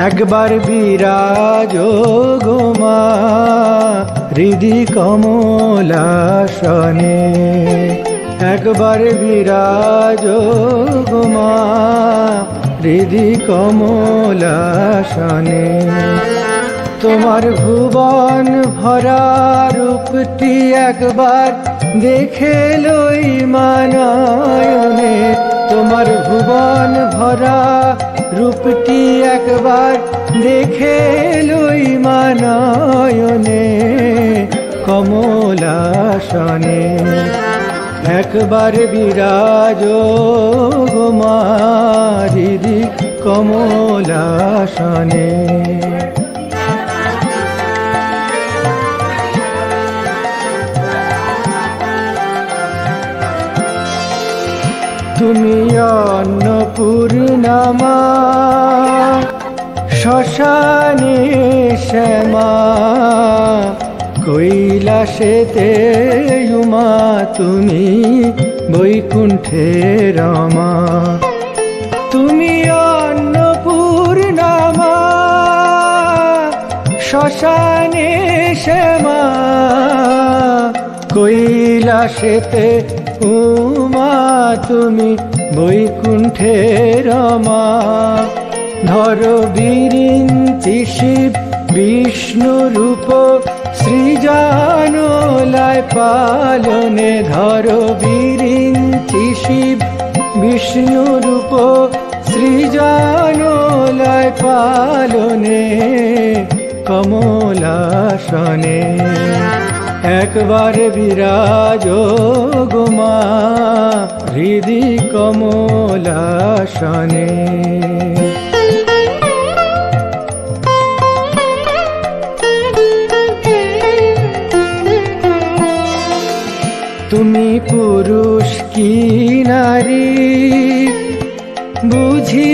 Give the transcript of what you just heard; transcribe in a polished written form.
একবার বিরাজো গো মা হৃদি কমলাসনে, একবার বিরাজো গো মা হৃদি কমলাসনে। তোমার ভুবন ভরা রূপটি একবার দেখে লই মানয়নে, তোমার ভুবন ভরা রূপটি একবার দেখে লই মানয়নে কমলাসনে। একবার বিরাজো গো মা হৃদি কমলাসনে। তুমি অন্নপূর্ণা মা শ্মশানে শ্যামা, কৈলাসেতে উমা তুমি বৈকুণ্ঠে রমা। তুমি অন্নপূর্ণা মা শ্মশানে শ্যামা, কৈলাসেতে উমা তুমি বৈকুণ্ঠে রমা। ধর বিরিঞ্চি শিব বিষ্ণু রূপ সৃজনলয় পালনে, ধর বিরিঞ্চি শিব বিষ্ণু রূপ সৃজনলয় পালনে কমলাসনে। একবার বিরাজো গো মা হৃদি কমলাসনে। তুমি পুরুষ কি নারী বুঝি